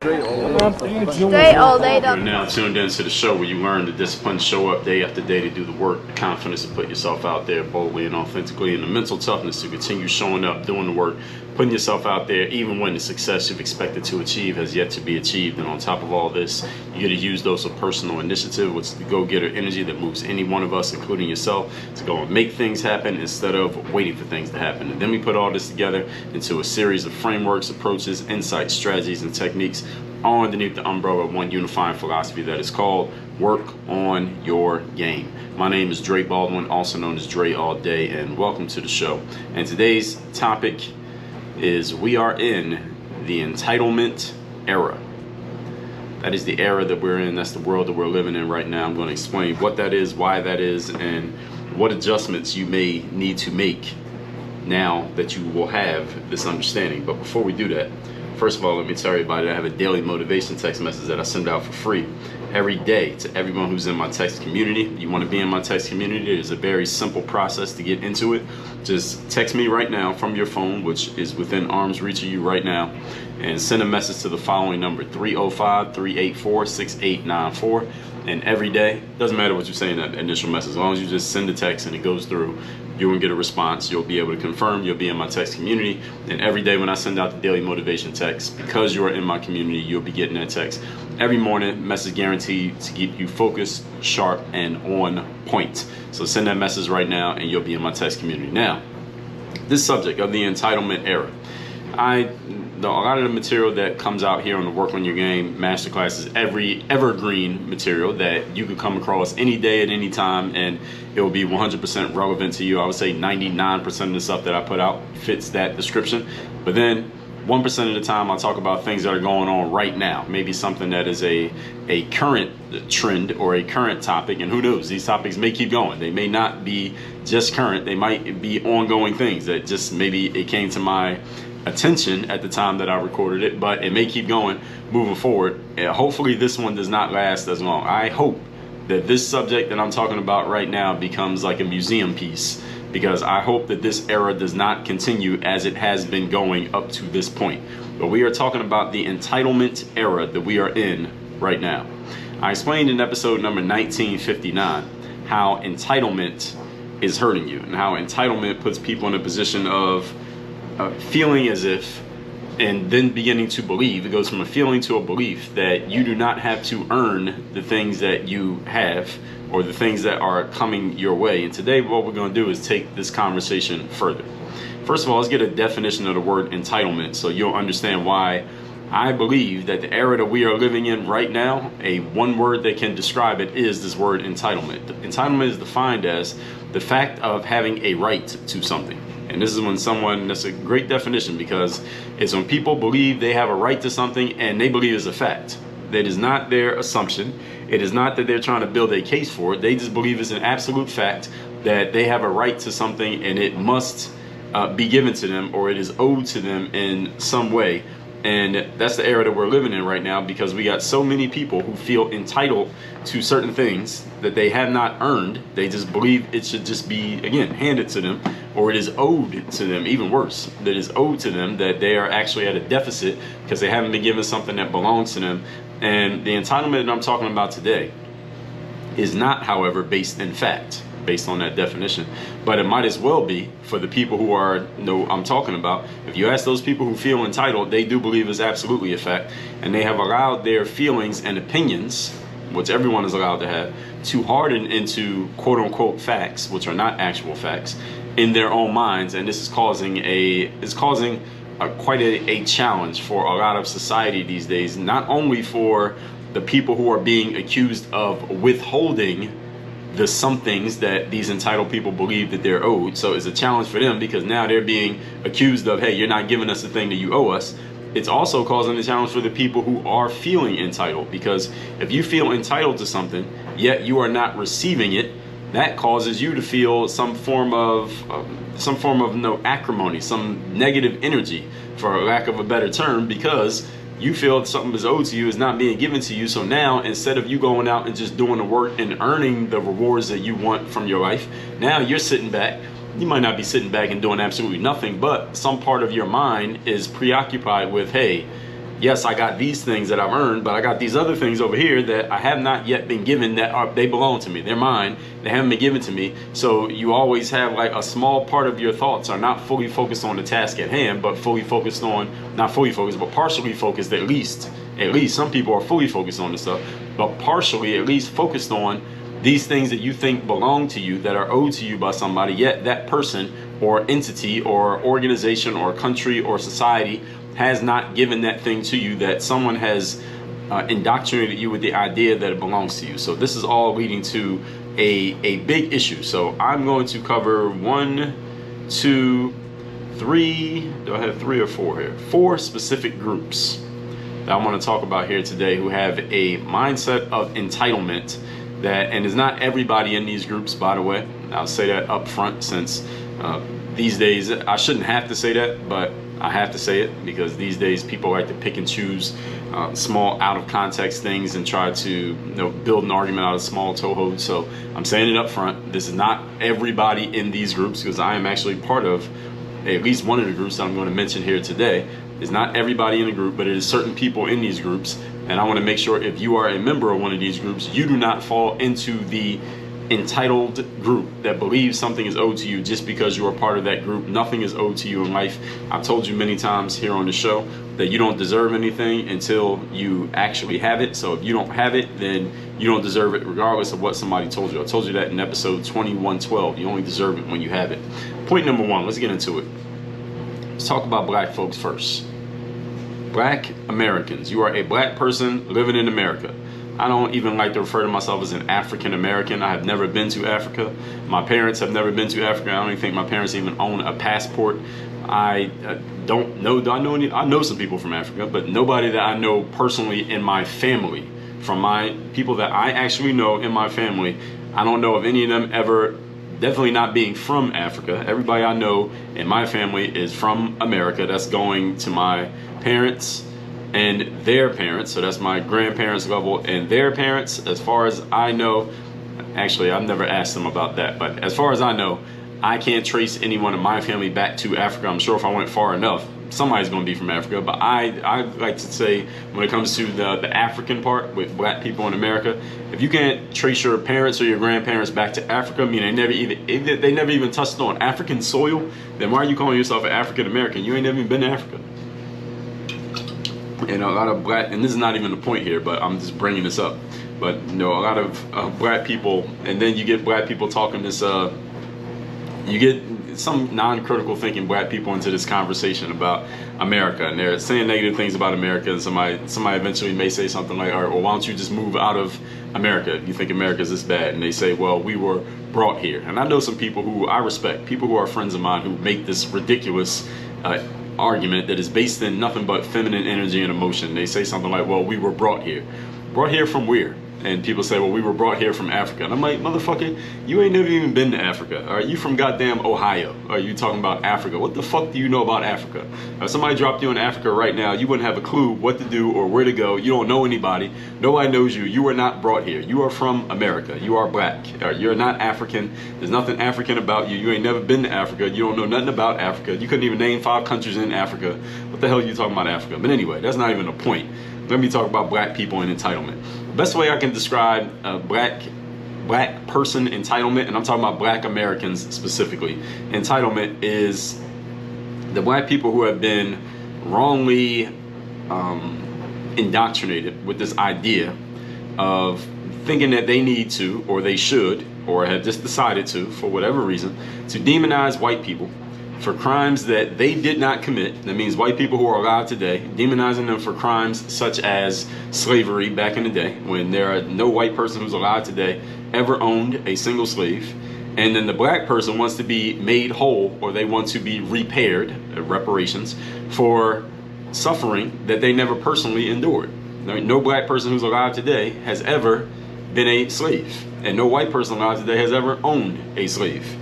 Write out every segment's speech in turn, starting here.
Straight all day. You're now tuned into the show where you learn the discipline to show up day after day to do the work, the confidence to put yourself out there boldly and authentically, and the mental toughness to continue showing up, doing the work, putting yourself out there even when the success you've expected to achieve has yet to be achieved. And on top of all this, you get to use those of personal initiative, which is the go-getter energy that moves any one of us, including yourself, to go and make things happen instead of waiting for things to happen. And then we put all this together into a series of frameworks, approaches, insights, strategies, and techniques all underneath the umbrella of one unifying philosophy that is called Work on Your Game. My name is Dre Baldwin, also known as Dre All Day, and welcome to the show. And today's topic is we are in the entitlement era. That is the era that we're in. That's the world that we're living in right now. I'm going to explain what that is, why that is, and what adjustments you may need to make now that you will have this understanding. But before we do that, first of all, let me tell everybody that I have a daily motivation text message that I send out for free every day to everyone who's in my text community. You want to be in my text community, it is a very simple process to get into it. Just text me right now from your phone, which is within arm's reach of you right now, and send a message to the following number, 305-384-6894. And every day, doesn't matter what you say in that initial message, as long as you just send a text and it goes through, you will get a response. You'll be able to confirm you'll be in my text community. And every day when I send out the daily motivation text, because you are in my community, you'll be getting that text every morning. Message guaranteed to keep you focused, sharp, and on point. So send that message right now and you'll be in my text community. Now, this subject of the entitlement era, a lot of the material that comes out here on the Work on Your Game masterclass is evergreen material that you could come across any day at any time, and it will be 100% relevant to you. I would say 99% of the stuff that I put out fits that description. But then 1% of the time I'll talk about things that are going on right now, maybe something that is a current trend or a current topic, and who knows, these topics may keep going. They may not be just current, they might be ongoing things that just maybe it came to my attention at the time that I recorded it, but it may keep going moving forward. Hopefully this one does not last as long. I hope that this subject that I'm talking about right now becomes like a museum piece, because I hope that this era does not continue as it has been going up to this point. But we are talking about the entitlement era that we are in right now. I explained in episode number 1959 how entitlement is hurting you, and how entitlement puts people in a position of feeling as if, and then beginning to believe, it goes from a feeling to a belief that you do not have to earn the things that you have or the things that are coming your way. And today what we're going to do is take this conversation further. First of all, let's get a definition of the word entitlement so you'll understand why I believe that the era that we are living in right now, a one word that can describe it is this word entitlement. Entitlement is defined as the fact of having a right to something. And this is when that's a great definition, because it's when people believe they have a right to something and they believe it's a fact. That is not their assumption. It is not that they're trying to build a case for it. They just believe it's an absolute fact that they have a right to something and it must be given to them, or it is owed to them in some way. And that's the era that we're living in right now, because we got so many people who feel entitled to certain things that they have not earned. They just believe it should just be, again, handed to them, or it is owed to them, even worse, that is owed to them, that they are actually at a deficit because they haven't been given something that belongs to them. And the entitlement that I'm talking about today is not, however, based in fact, based on that definition, but it might as well be for the people who I'm talking about. If you ask those people who feel entitled, they do believe it's absolutely a fact, and they have allowed their feelings and opinions, which everyone is allowed to have, to harden into quote unquote facts, which are not actual facts, in their own minds. And this is causing quite a challenge for a lot of society these days, not only for the people who are being accused of withholding the some things that these entitled people believe that they're owed. So it's a challenge for them, because now they're being accused of, hey, you're not giving us the thing that you owe us. It's also causing a challenge for the people who are feeling entitled, because if you feel entitled to something yet you are not receiving it, that causes you to feel some form of acrimony, some negative energy, for lack of a better term, because you feel something is owed to you, is not being given to you. So now, instead of you going out and just doing the work and earning the rewards that you want from your life, now you're sitting back. You might not be sitting back and doing absolutely nothing, but some part of your mind is preoccupied with, hey, yes, I got these things that I've earned, but I got these other things over here that I have not yet been given, they belong to me. They're mine. They haven't been given to me. So you always have like a small part of your thoughts are not fully focused on the task at hand, but fully focused on, not fully focused, but partially focused at least. At least some people are fully focused on this stuff, but partially at least focused on these things that you think belong to you, that are owed to you by somebody, yet that person or entity or organization or country or society has not given that thing to you, that someone has indoctrinated you with the idea that it belongs to you. So this is all leading to a big issue. So I'm going to cover 1, 2, 3, do I have 3 or 4 here? 4 specific groups that I want to talk about here today who have a mindset of entitlement that, and it's not everybody in these groups, by the way. I'll say that up front, since these days I shouldn't have to say that, but I have to say it because these days people like to pick and choose small out of context things and try to build an argument out of small toeholds. So I'm saying it up front. This is not everybody in these groups, because I am actually part of at least one of the groups that I'm going to mention here today. It's not everybody in the group, but it is certain people in these groups. And I want to make sure if you are a member of one of these groups, you do not fall into the entitled group that believes something is owed to you just because you are part of that group. Nothing is owed to you in life. I've told you many times here on the show that you don't deserve anything until you actually have it. So if you don't have it, then you don't deserve it regardless of what somebody told you. I told you that in episode 2112. You only deserve it when you have it. Point number 1, let's get into it. Let's talk about black folks first. Black Americans. You are a black person living in America. I don't even like to refer to myself as an African American. I have never been to Africa. My parents have never been to Africa. I don't even think my parents even own a passport. I don't know. I know some people from Africa, but nobody that I know personally in my family. From my people that I actually know in my family, I don't know of any of them ever, definitely not being from Africa. Everybody I know in my family is from America. That's going to my parents and their parents. So that's my grandparents level and their parents. As far as I know, actually I've never asked them about that, but as far as I know, I can't trace anyone in my family back to Africa. I'm sure if I went far enough, somebody's going to be from Africa. But I like to say, when it comes to the African part with black people in America, if you can't trace your parents or your grandparents back to Africa, I mean they never even touched on African soil, then why are you calling yourself an African American? You ain't never even been to Africa. And a lot of black, and this is not even the point here, but I'm just bringing this up, but a lot of black people, and then you get black people talking this, you get some non-critical thinking black people into this conversation about America, and they're saying negative things about America, and somebody eventually may say something like, all right, well, why don't you just move out of America if you think America's this bad? And they say, well, we were brought here. And I know some people who I respect, people who are friends of mine, who make this ridiculous argument that is based in nothing but feminine energy and emotion. They say something like, well, we were brought here. Brought here from where? And people say, well, we were brought here from Africa. And I'm like, motherfucker, you ain't never even been to Africa. Are you from goddamn Ohio? Are you talking about Africa? What the fuck do you know about Africa? If somebody dropped you in Africa right now, you wouldn't have a clue what to do or where to go. You don't know anybody. Nobody knows you. You were not brought here. You are from America. You are black. You're not African. There's nothing African about you. You ain't never been to Africa. You don't know nothing about Africa. You couldn't even name 5 countries in Africa. What the hell are you talking about Africa? But anyway, that's not even the point. Let me talk about black people and entitlement. Best way I can describe black person entitlement, and I'm talking about black Americans specifically, entitlement is the black people who have been wrongly indoctrinated with this idea of thinking that they need to, or they should, or have just decided to, for whatever reason, to demonize white people for crimes that they did not commit. That means white people who are alive today, demonizing them for crimes such as slavery back in the day, when there are no white person who's alive today ever owned a single slave. And then the black person wants to be made whole, or they want to be repaired, reparations, for suffering that they never personally endured. No black person who's alive today has ever been a slave, and no white person alive today has ever owned a slave.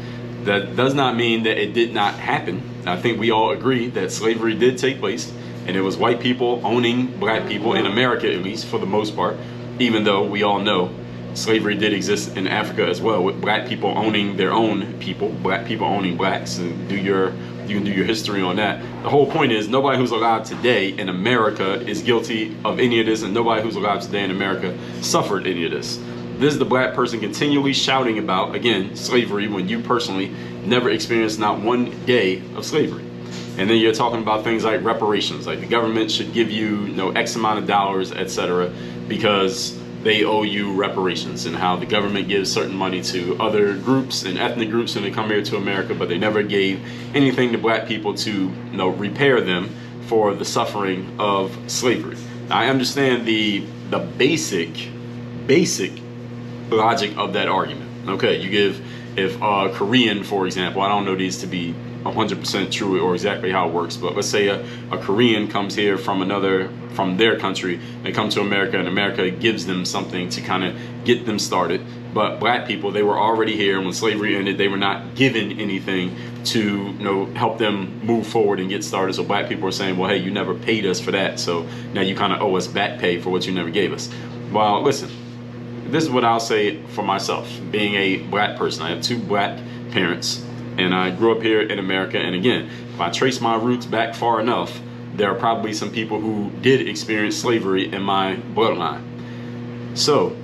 That does not mean that it did not happen. I think we all agree that slavery did take place, and it was white people owning black people in America, at least for the most part, even though we all know slavery did exist in Africa as well, with black people owning their own people, black people owning blacks. And do your You can do your history on that. The whole point is nobody who's alive today in America is guilty of any of this, and nobody who's alive today in America suffered any of this. This is the black person continually shouting about, again, slavery, when you personally never experienced not one day of slavery. And then you're talking about things like reparations, like the government should give you, X amount of dollars, etc., because they owe you reparations, and how the government gives certain money to other groups and ethnic groups when they come here to America, but they never gave anything to black people to repair them for the suffering of slavery. Now, I understand the basic logic of that argument. Okay, you give, if Korean, for example, I don't know these to be 100% true or exactly how it works, but let's say a Korean comes here from their country, they come to America, and America gives them something to kind of get them started. But black people, they were already here, and when slavery ended, they were not given anything to help them move forward and get started. So black people are saying, well, hey, you never paid us for that, so now you kind of owe us back pay for what you never gave us. Well, listen, this is what I'll say for myself, being a black person. I have 2 black parents, and I grew up here in America. And again, if I trace my roots back far enough, there are probably some people who did experience slavery in my bloodline. So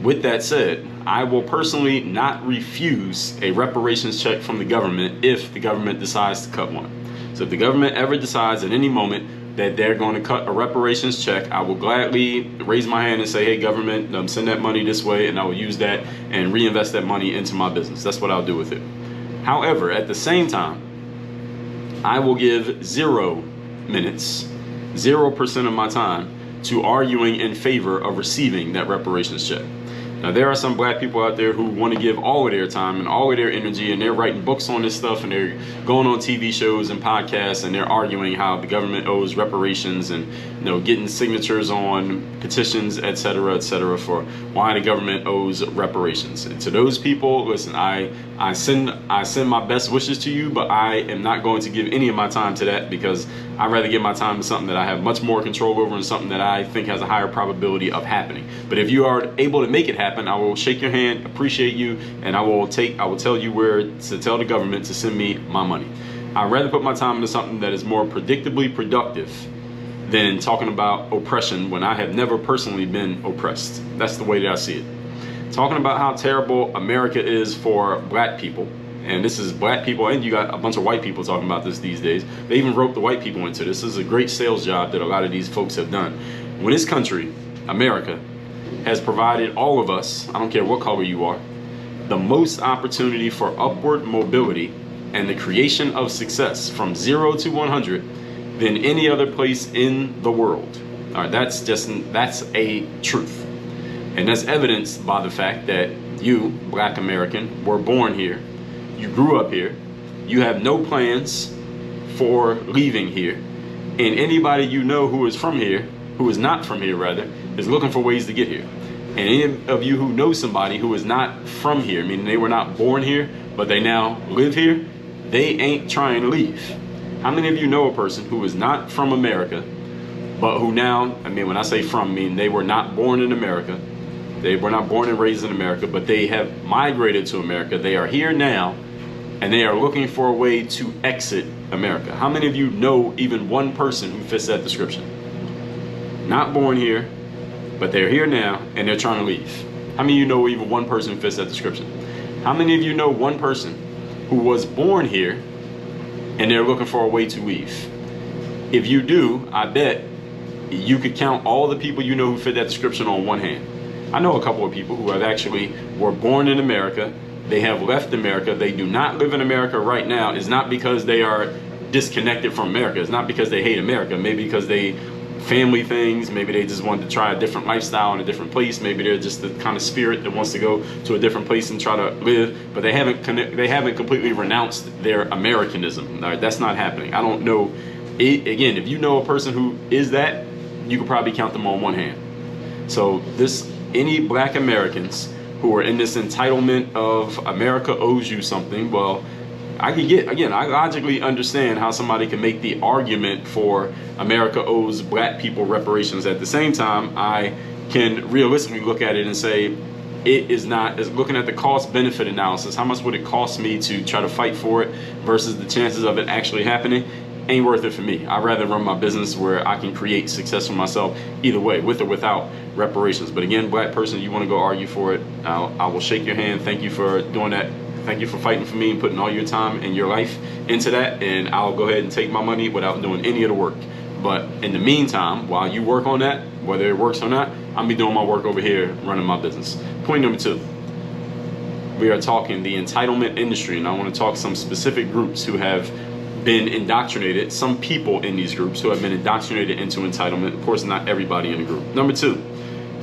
with that said, I will personally not refuse a reparations check from the government if the government decides to cut one. So if the government ever decides at any moment that they're going to cut a reparations check, I will gladly raise my hand and say, hey, government, send that money this way, and I will use that and reinvest that money into my business. That's what I'll do with it. However, at the same time, I will give 0 minutes, 0% of my time to arguing in favor of receiving that reparations check. Now, there are some black people out there who want to give all of their time and all of their energy, and they're writing books on this stuff, and they're going on TV shows and podcasts, and they're arguing how the government owes reparations, and getting signatures on petitions, etc., for why the government owes reparations. And to those people, listen, I send my best wishes to you, but I am not going to give any of my time to that, because I'd rather give my time to something that I have much more control over and something that I think has a higher probability of happening. But if you are able to make it happen, I will shake your hand, appreciate you, and I will tell you where to tell the government to send me my money. I'd rather put my time into something that is more predictably productive than talking about oppression when I have never personally been oppressed. That's the way that I see it. Talking about how terrible America is for black people, and this is black people, and you got a bunch of white people talking about this these days. They even roped the white people into this. This is a great sales job that a lot of these folks have done. When this country, America, has provided all of us, I don't care what color you are, the most opportunity for upward mobility and the creation of success from 0 to 100 than any other place in the world. All right, that's a truth. And that's evidenced by the fact that you, black American, were born here. You grew up here. You have no plans for leaving here. And anybody you know who is from here, who is not from here rather, is looking for ways to get here. And any of you who know somebody who is not from here, meaning they were not born here, but they now live here, they ain't trying to leave. How many of you know a person who is not from America, but who now, when I say from, I mean they were not born in America, they were not born and raised in America, but they have migrated to America. They are here now, and they are looking for a way to exit America. How many of you know even one person who fits that description? Not born here, but they're here now, and they're trying to leave. How many of you know even one person who fits that description? How many of you know one person who was born here, and they're looking for a way to leave? If you do, I bet you could count all the people you know who fit that description on one hand. I know a couple of people who have actually were born in America. They have left America. They do not live in America right now. It's not because they are disconnected from America. It's not because they hate America. Maybe because they family things. Maybe they just wanted to try a different lifestyle in a different place. Maybe they're just the kind of spirit that wants to go to a different place and try to live. But they haven't completely renounced their Americanism. All right, that's not happening. I don't know. Again, if you know a person who is that, you could probably count them on one hand. So any black Americans who are in this entitlement of America owes you something, well, I logically understand how somebody can make the argument for America owes black people reparations. At the same time, I can realistically look at it and say, it is not, is looking at the cost benefit analysis. How much would it cost me to try to fight for it versus the chances of it actually happening? Ain't worth it for me. I'd rather run my business where I can create success for myself either way, with or without reparations. But again, black person, you want to go argue for it, I will shake your hand. Thank you for doing that. Thank you for fighting for me and putting all your time and your life into that, and I'll go ahead and take my money without doing any of the work. But in the meantime, while you work on that, whether it works or not, I'll be doing my work over here running my business. Point number 2. We are talking the entitlement industry, and I want to talk some specific groups who have been indoctrinated, some people in these groups who have been indoctrinated into entitlement. Of course, not everybody in the group. Number 2,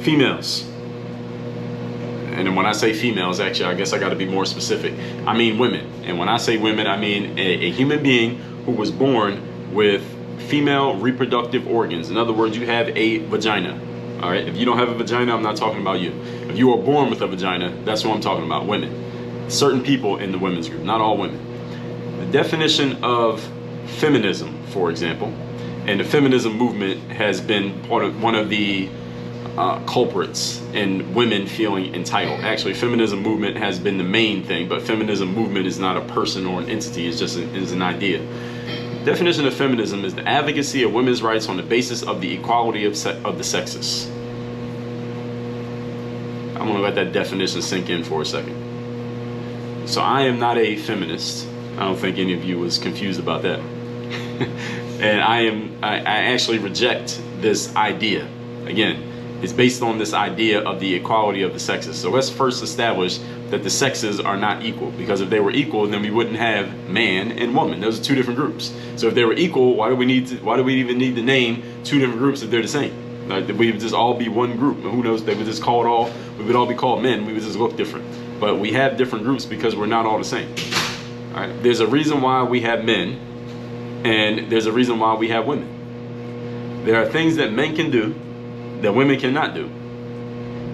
females. And then when I say females, actually, I guess I got to be more specific. I mean women. And when I say women, I mean a human being who was born with female reproductive organs. In other words, you have a vagina. All right. If you don't have a vagina, I'm not talking about you. If you were born with a vagina, that's what I'm talking about. Women. Certain people in the women's group, not all women. The definition of feminism, for example, and the feminism movement has been one of the culprits in women feeling entitled. Actually, feminism movement has been the main thing, but feminism movement is not a person or an entity. It's just an idea. Definition of feminism is the advocacy of women's rights on the basis of the equality of the sexes. I'm going to let that definition sink in for a second. So I am not a feminist. I don't think any of you was confused about that. And I actually reject this idea. Again, it's based on this idea of the equality of the sexes. So let's first establish that the sexes are not equal, because if they were equal, then we wouldn't have man and woman. Those are two different groups. So if they were equal, why do we even need to name two different groups if they're the same? Like, we would just all be one group. Who knows? They would just call it all. We would all be called men. We would just look different. But we have different groups because we're not all the same. All right. There's a reason why we have men, and there's a reason why we have women. There are things that men can do that women cannot do,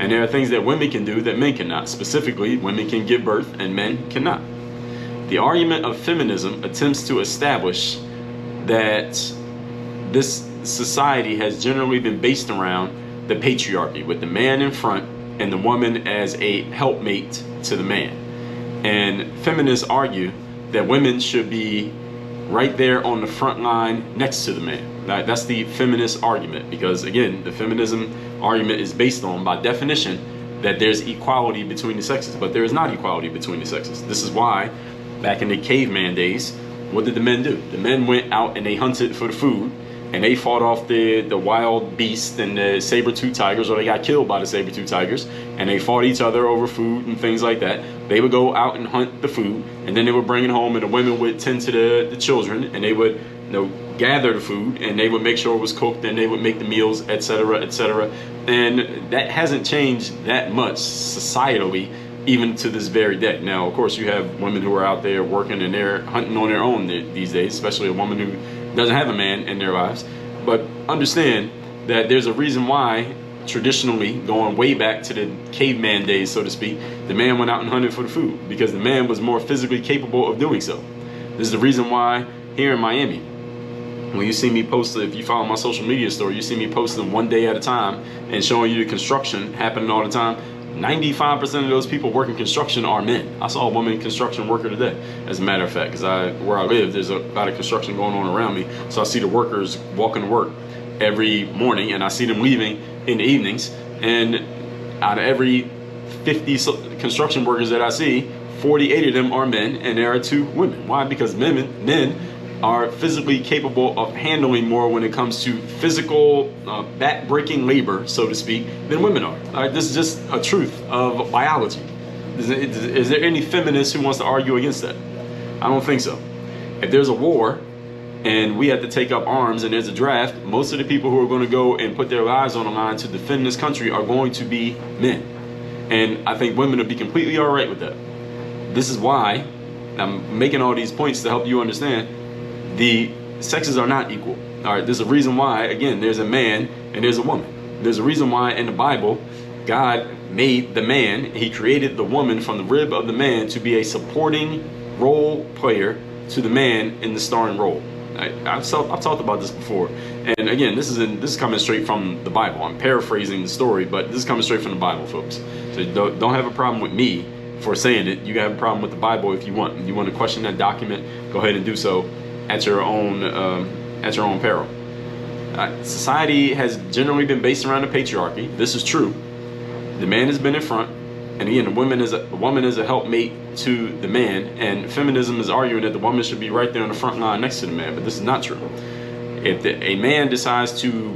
and there are things that women can do that men cannot. Specifically, women can give birth and men cannot. The argument of feminism attempts to establish that this society has generally been based around the patriarchy, with the man in front and the woman as a helpmate to the man. And feminists argue that women should be right there on the front line next to the man. That's the feminist argument, because again, the feminism argument is based on, by definition, that there's equality between the sexes, but there is not equality between the sexes. This is why, back in the caveman days, what did the men do? The men went out and they hunted for the food, and they fought off the wild beasts and the saber-tooth tigers, or they got killed by the saber-tooth tigers, and they fought each other over food and things like that. They would go out and hunt the food, and then they would bring it home, and the women would tend to the children, and they would gather the food, and they would make sure it was cooked, and they would make the meals, etc., etc. And that hasn't changed that much societally, even to this very day. Now, of course, you have women who are out there working and they're hunting on their own these days, especially a woman who doesn't have a man in their lives. But understand that there's a reason why, traditionally, going way back to the caveman days, so to speak, the man went out and hunted for the food, because the man was more physically capable of doing so. This is the reason why here in Miami, when you see me post, if you follow my social media story, you see me posting one day at a time and showing you the construction happening all the time. 95% of those people working construction are men. I saw a woman construction worker today, as a matter of fact, because where I live, there's a lot of construction going on around me. So I see the workers walking to work every morning, and I see them leaving in the evenings. And out of every 50 construction workers that I see, 48 of them are men, and there are 2 women. Why? Because men are physically capable of handling more when it comes to physical back-breaking labor, so to speak, than women are. All right, this is just a truth of biology. Is there any feminist who wants to argue against that? I don't think so. If there's a war and we have to take up arms and there's a draft, most of the people who are going to go and put their lives on the line to defend this country are going to be men. And I think women will be completely all right with that. This is why I'm making all these points to help you understand the sexes are not equal. All right, there's a reason why, again, there's a man and there's a woman. There's a reason why in the Bible, God made the man, he created the woman from the rib of the man to be a supporting role player to the man in the starring role. I've talked about this before, and again, this is coming straight from the Bible. I'm paraphrasing the story, but this is coming straight from the Bible, folks. So don't have a problem with me for saying it. You can have a problem with the Bible if you want. If you want to question that document, go ahead and do so at your own peril. Society has generally been based around the patriarchy. This is true. The man has been in front, and again, the woman is a helpmate to the man. And feminism is arguing that the woman should be right there on the front line next to the man, but this is not true. If a man decides to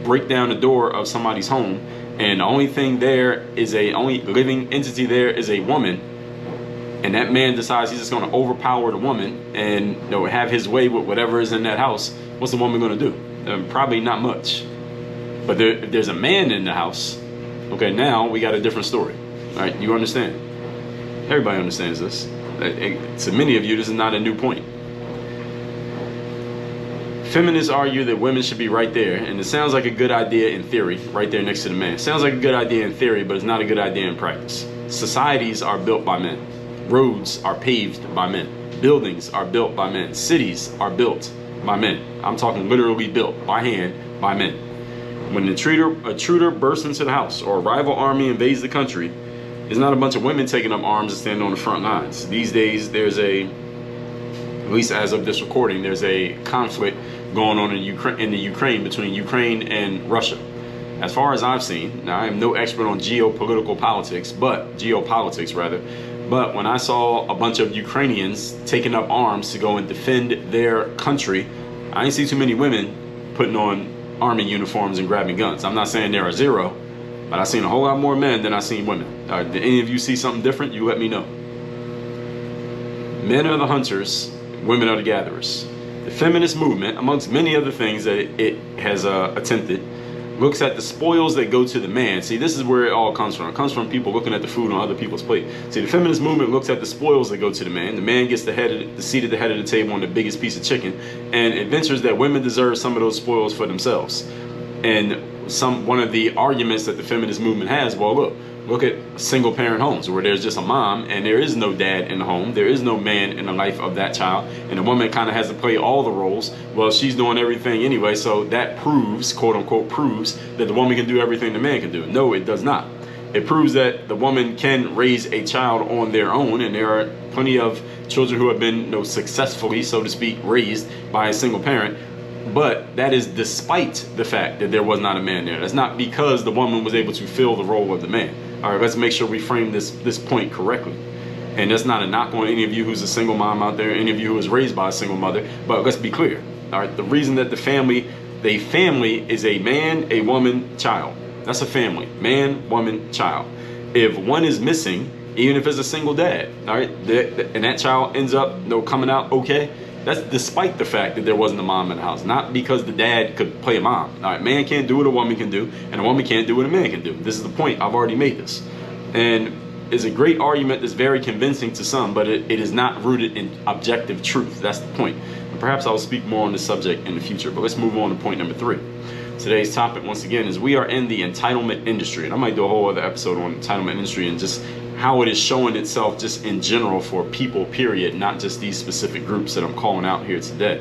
break down the door of somebody's home, and the only thing there is only living entity there is a woman, and that man decides he's just going to overpower the woman and have his way with whatever is in that house, what's the woman going to do? Probably not much. But if there's a man in the house, okay, now we got a different story. All right, you understand? Everybody understands this. To many of you, this is not a new point. Feminists argue that women should be right there, and it sounds like a good idea in theory, right there next to the man. It sounds like a good idea in theory, but it's not a good idea in practice. Societies are built by men. Roads are paved by men. Buildings are built by men. Cities are built by men. I'm talking literally built by hand by men. When an intruder bursts into the house or a rival army invades the country, it's not a bunch of women taking up arms and standing on the front lines. These days, there's at least as of this recording, there's a conflict going on in the Ukraine between Ukraine and Russia. As far as I've seen, now I am no expert on geopolitics, but when I saw a bunch of Ukrainians taking up arms to go and defend their country, I didn't see too many women putting on army uniforms and grabbing guns. I'm not saying there are zero, but I've seen a whole lot more men than I've seen women. Did any of you see something different? You let me know. Men are the hunters, women are the gatherers. The feminist movement, amongst many other things that it has attempted, looks at the spoils that go to the man. See, this is where it all comes from. It comes from people looking at the food on other people's plate. See, the feminist movement looks at the spoils that go to the man. The man gets the seat at the head of the table on the biggest piece of chicken, and it ventures that women deserve some of those spoils for themselves. And one of the arguments that the feminist movement has, well, look at single parent homes where there's just a mom and there is no dad in the home. There is no man in the life of that child. And the woman kind of has to play all the roles. Well, she's doing everything anyway. So that proves, quote unquote, proves that the woman can do everything the man can do. No, it does not. It proves that the woman can raise a child on their own. And there are plenty of children who have been, successfully, so to speak, raised by a single parent. But that is despite the fact that there was not a man there. That's not because the woman was able to fill the role of the man. All right, let's make sure we frame this point correctly. And that's not a knock on any of you who's a single mom out there, any of you who was raised by a single mother. But let's be clear. All right, the reason that the family is a man, a woman, child. That's a family. Man, woman, child. If one is missing, even if it's a single dad, all right, and that child ends up coming out okay, that's despite the fact that there wasn't a mom in the house, not because the dad could play a mom. All right, man can't do what a woman can do, and a woman can't do what a man can do. This is the point. I've already made this. And it's a great argument that's very convincing to some, but it is not rooted in objective truth. That's the point. And perhaps I'll speak more on this subject in the future, but let's move on to point number 3. Today's topic, once again, is we are in the entitlement industry. And I might do a whole other episode on entitlement industry and just how it is showing itself just in general for people, period, not just these specific groups that I'm calling out here today.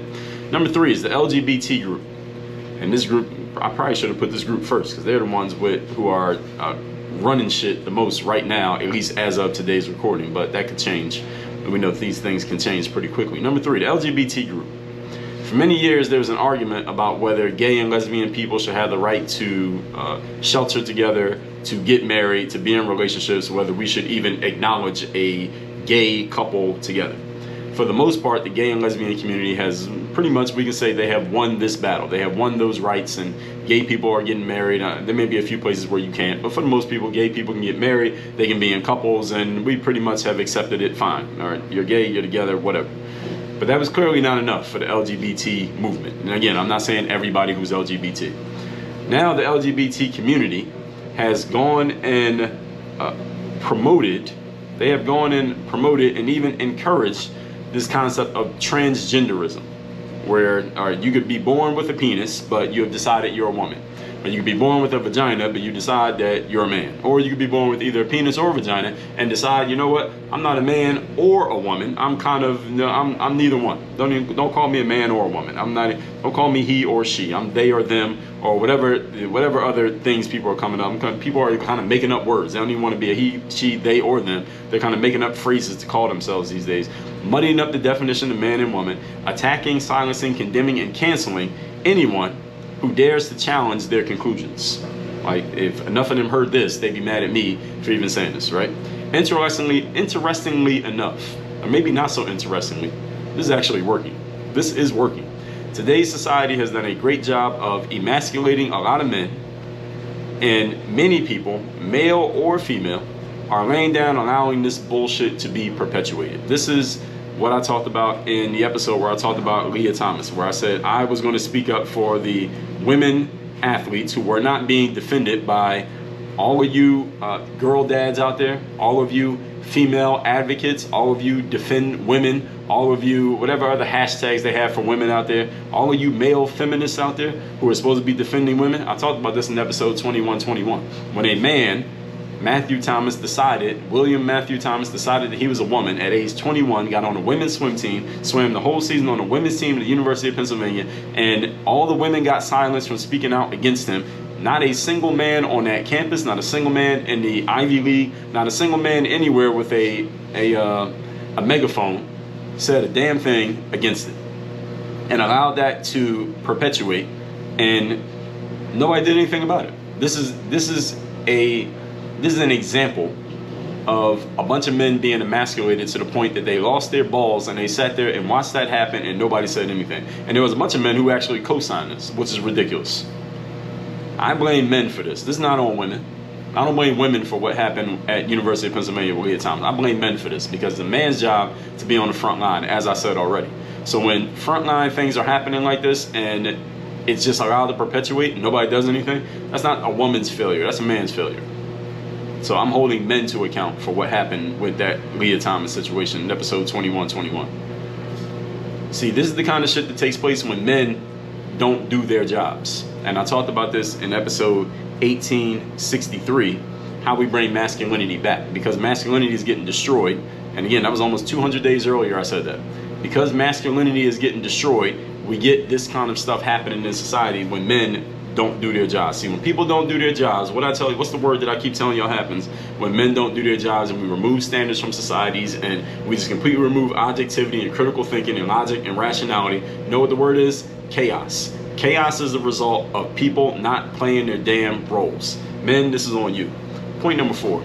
Number 3 is the LGBT group. And this group, I probably should have put this group first because they're the ones who are running shit the most right now, at least as of today's recording, but that could change. And we know these things can change pretty quickly. Number 3, the LGBT group. For many years, there was an argument about whether gay and lesbian people should have the right to shelter together, to get married, to be in relationships, whether we should even acknowledge a gay couple together. For the most part, the gay and lesbian community has pretty much, we can say they have won this battle. They have won those rights, and gay people are getting married. There may be a few places where you can't, but for the most people, gay people can get married. They can be in couples, and we pretty much have accepted it fine. All right, you're gay, you're together, whatever. But that was clearly not enough for the LGBT movement. And again, I'm not saying everybody who's LGBT. Now the LGBT community has gone and promoted and even encouraged this concept of transgenderism, where you could be born with a penis, but you have decided you're a woman. Or you could be born with a vagina, but you decide that you're a man. Or you could be born with either a penis or a vagina and decide, you know what, I'm not a man or a woman. I'm kind of, I'm neither one. Don't call me a man or a woman. Don't call me he or she. I'm they or them or whatever other things people are coming up. People are kind of making up words. They don't even want to be a he, she, they, or them. They're kind of making up phrases to call themselves these days. Muddying up the definition of man and woman, attacking, silencing, condemning, and canceling anyone who dares to challenge their conclusions. Like, if enough of them heard this, they'd be mad at me for even saying this, right? Interestingly enough, or maybe not so interestingly, this is actually working. This is working. Today's society has done a great job of emasculating a lot of men, and many people, male or female, are laying down, allowing this bullshit to be perpetuated. This is what I talked about in the episode where I talked about Leah Thomas, where I said I was going to speak up for the women athletes who were not being defended by all of you girl dads out there, all of you female advocates, all of you defend women, all of you whatever other hashtags they have for women out there, all of you male feminists out there who are supposed to be defending women. I talked about this in episode 2121, when a man, William Matthew Thomas, decided that he was a woman at age 21, got on a women's swim team, swam the whole season on a women's team at the University of Pennsylvania, and all the women got silenced from speaking out against him. Not a single man on that campus, not a single man in the Ivy League, not a single man anywhere with a megaphone said a damn thing against it, and allowed that to perpetuate, and nobody did anything about it. This is an example of a bunch of men being emasculated to the point that they lost their balls, and they sat there and watched that happen and nobody said anything. And there was a bunch of men who actually co-signed this, which is ridiculous. I blame men for this. This is not on women. I don't blame women for what happened at University of Pennsylvania with Leah Thomas. I blame men for this, because it's a man's job to be on the front line, as I said already. So when frontline things are happening like this and it's just allowed to perpetuate and nobody does anything, that's not a woman's failure, that's a man's failure. So I'm holding men to account for what happened with that Leah Thomas situation in episode 2121. See, this is the kind of shit that takes place when men don't do their jobs. And I talked about this in episode 1863, how we bring masculinity back, because masculinity is getting destroyed. And again, that was almost 200 days earlier I said that. Because masculinity is getting destroyed, we get this kind of stuff happening in society when men don't do their jobs. See, when people don't do their jobs, what's the word that I keep telling y'all happens when men don't do their jobs, and we remove standards from societies and we just completely remove objectivity and critical thinking and logic and rationality? You know what the word is? Chaos. Chaos is the result of people not playing their damn roles. Men, this is on you. Point number 4.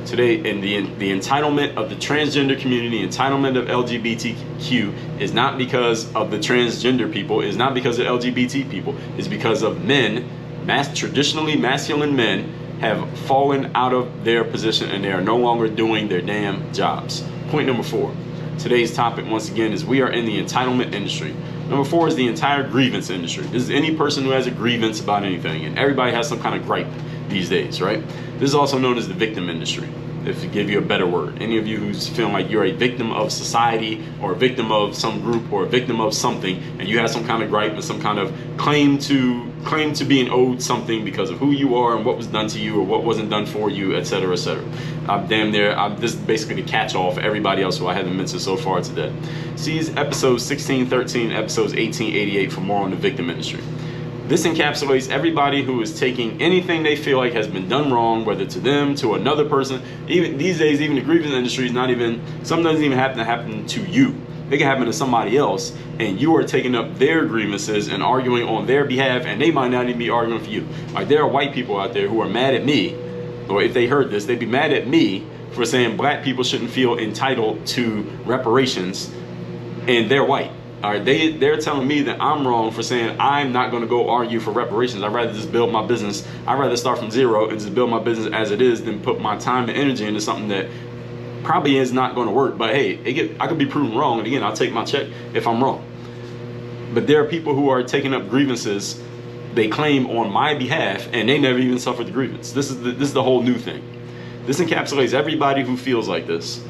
Today, in the entitlement of the transgender community, entitlement of LGBTQ is not because of the transgender people, is not because of LGBT people, it's because of men, traditionally masculine men, have fallen out of their position and they are no longer doing their damn jobs. Point number 4. Today's topic, once again, is we are in the entitlement industry. Number 4 is the entire grievance industry. This is any person who has a grievance about anything, and everybody has some kind of gripe these days, right? This is also known as the victim industry, if to give you a better word. Any of you who's feeling like you're a victim of society or a victim of some group or a victim of something, and you have some kind of gripe and some kind of claim to being owed something because of who you are and what was done to you or what wasn't done for you, etc., etc. This is basically the catch-all for everybody else who I haven't mentioned so far today. See episodes 1613, episodes 1888 for more on the victim industry. This encapsulates everybody who is taking anything they feel like has been done wrong, whether to them, to another person. Even these days, even the grievance industry is something doesn't even have to happen to you. It can happen to somebody else, and you are taking up their grievances and arguing on their behalf, and they might not even be arguing for you. Like, there are white people out there who are mad at me, or if they heard this, they'd be mad at me for saying black people shouldn't feel entitled to reparations, and they're white. All right, they're telling me that I'm wrong for saying I'm not going to go argue for reparations. I'd rather just build my business. I'd rather start from zero and just build my business as it is than put my time and energy into something that probably is not going to work. But hey, I could be proven wrong, and again, I'll take my check if I'm wrong. But there are people who are taking up grievances they claim on my behalf, and they never even suffered the grievance. This is the whole new thing. This encapsulates everybody who feels like this,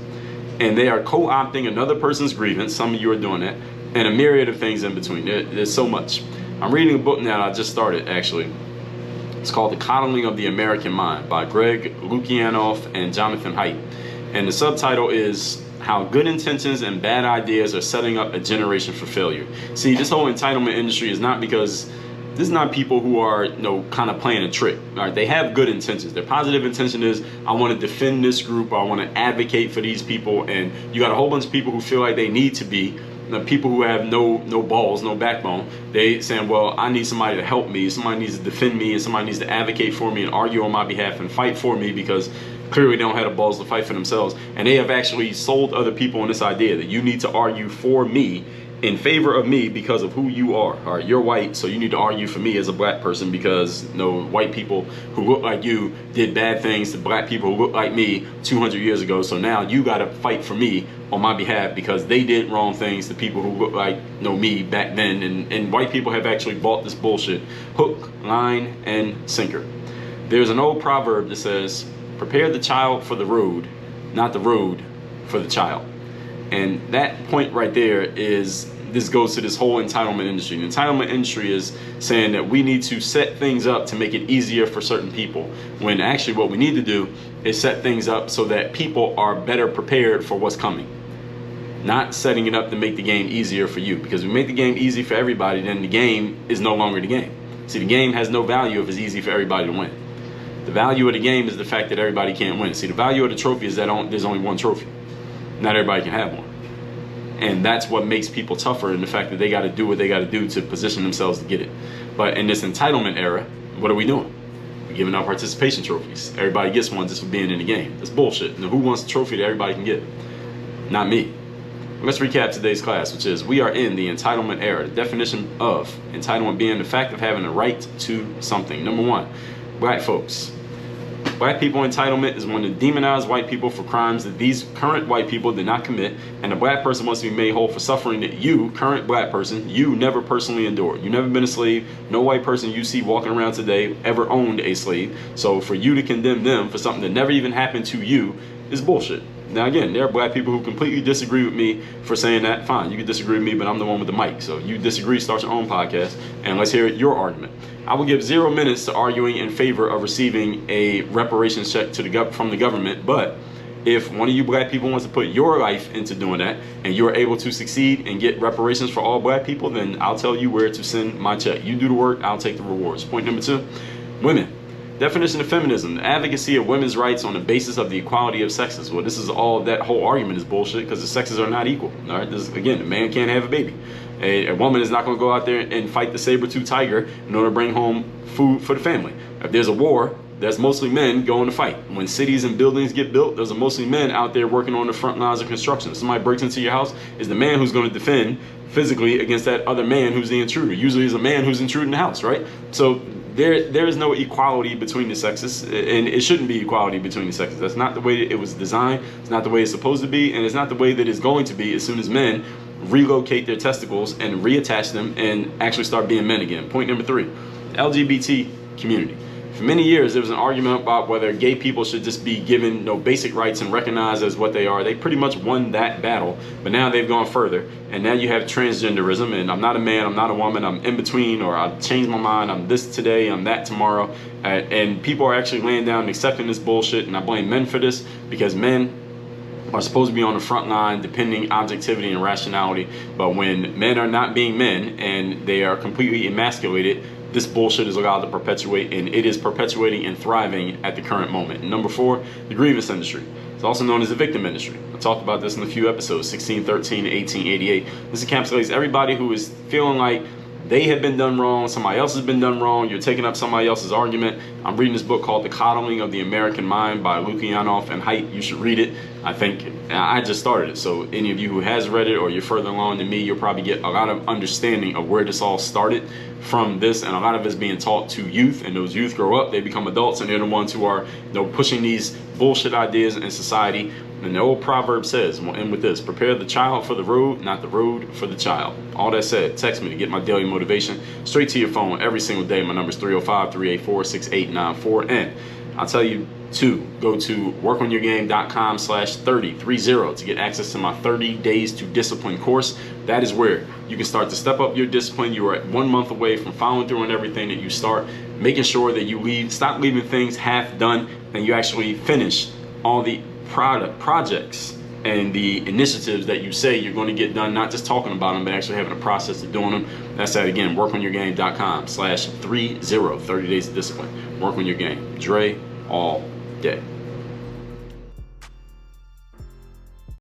and they are co-opting another person's grievance. Some of you are doing that, and a myriad of things in between. There's so much. I'm reading a book now I just started, actually, It's called The Coddling of the American Mind by Greg Lukianoff and Jonathan Haidt. And the subtitle is How Good Intentions and Bad Ideas Are Setting Up a Generation for Failure. See, this whole entitlement industry is not because this is not people who are, kind of playing a trick. All right, they have good intentions. Their positive intention is, I want to defend this group, or I want to advocate for these people. And you got a whole bunch of people who feel like they need to be the people who have no balls, no backbone. They saying, well, I need somebody to help me, somebody needs to defend me, and somebody needs to advocate for me and argue on my behalf and fight for me, because clearly they don't have the balls to fight for themselves. And they have actually sold other people on this idea that you need to argue for me, in favor of me, because of who you are. All right, you're white, so you need to argue for me as a black person, because white people who look like you did bad things to black people who look like me 200 years ago. So now you got to fight for me on my behalf, because they did wrong things to people who look like me back then. And white people have actually bought this bullshit hook, line, and sinker. There's an old proverb that says, prepare the child for the road, not the road for the child. And that point right there this goes to this whole entitlement industry. The entitlement industry is saying that we need to set things up to make it easier for certain people, when actually what we need to do is set things up so that people are better prepared for what's coming. Not setting it up to make the game easier for you, because if we make the game easy for everybody, then the game is no longer the game. See, the game has no value if it's easy for everybody to win. The value of the game is the fact that everybody can't win. See, the value of the trophy is that there's only one trophy. Not everybody can have one. And that's what makes people tougher, in the fact that they got to do what they got to do to position themselves to get it. But in this entitlement era, what are we doing? We're giving out participation trophies. Everybody gets one just for being in the game. That's bullshit. Now, who wants a trophy that everybody can get? Not me. Let's recap today's class, which is, we are in the entitlement era. The definition of entitlement being the fact of having a right to something. Number one, black folks. Black people entitlement is when to demonize white people for crimes that these current white people did not commit, and a black person wants to be made whole for suffering that you, current black person, you never personally endured. You never been a slave. No white person you see walking around today ever owned a slave. So for you to condemn them for something that never even happened to you is bullshit. Now again, there are black people who completely disagree with me for saying that. Fine, you can disagree with me, but I'm the one with the mic. So you disagree, start your own podcast, and let's hear your argument. I will give 0 minutes to arguing in favor of receiving a reparations check from the government, but if one of you black people wants to put your life into doing that, and you're able to succeed and get reparations for all black people, then I'll tell you where to send my check. You do the work, I'll take the rewards. Point number two, women. Definition of feminism: the advocacy of women's rights on the basis of the equality of sexes. Well, this is all, that whole argument is bullshit, because the sexes are not equal. All right, again, a man can't have a baby. A woman is not going to go out there and fight the saber-tooth tiger in order to bring home food for the family. If there's a war, there's mostly men going to fight. When cities and buildings get built, there's mostly men out there working on the front lines of construction. If somebody breaks into your house, it's the man who's going to defend physically against that other man who's the intruder. Usually it's a man who's intruding the house, right? So there is no equality between the sexes, and it shouldn't be equality between the sexes. That's not the way it was designed. It's not the way it's supposed to be, and it's not the way that it's going to be as soon as men relocate their testicles and reattach them and actually start being men again. Point number three, LGBT community. For many years, there was an argument about whether gay people should just be given basic rights and recognized as what they are. They pretty much won that battle, but now they've gone further, and now you have transgenderism, and I'm not a man, I'm not a woman, I'm in between, or I've changed my mind, I'm this today, I'm that tomorrow, and people are actually laying down and accepting this bullshit, and I blame men for this, because men are supposed to be on the front line depending objectivity and rationality, but when men are not being men and they are completely emasculated, this bullshit is allowed to perpetuate, and it is perpetuating and thriving at the current moment. And number four, the grievance industry. It's also known as the victim industry. I talked about this in a few episodes, 1613 to 1888. This encapsulates everybody who is feeling like they have been done wrong, somebody else has been done wrong, you're taking up somebody else's argument. I'm reading this book called The Coddling of the American Mind by Lukianoff and Haidt. You should read it. I just started it, so any of you who has read it or you're further along than me, you'll probably get a lot of understanding of where this all started from this, and a lot of it's being taught to youth, and those youth grow up, they become adults, and they're the ones who are pushing these bullshit ideas in society. And the old proverb says, and we'll end with this, prepare the child for the road, not the road for the child. All that said, text me to get my daily motivation straight to your phone every single day. My number is 305-384-6894. And I'll tell you 2, go to workonyourgame.com/30 to get access to my 30 Days to Discipline course. That is where you can start to step up your discipline. You are at 1 month away from following through on everything that you start, making sure that you stop leaving things half done, and you actually finish all the projects and the initiatives that you say you're going to get done, not just talking about them, but actually having a process of doing them. That's that again, workonyourgame.com/30 30 Days of Discipline. Work on your game. Dre all day.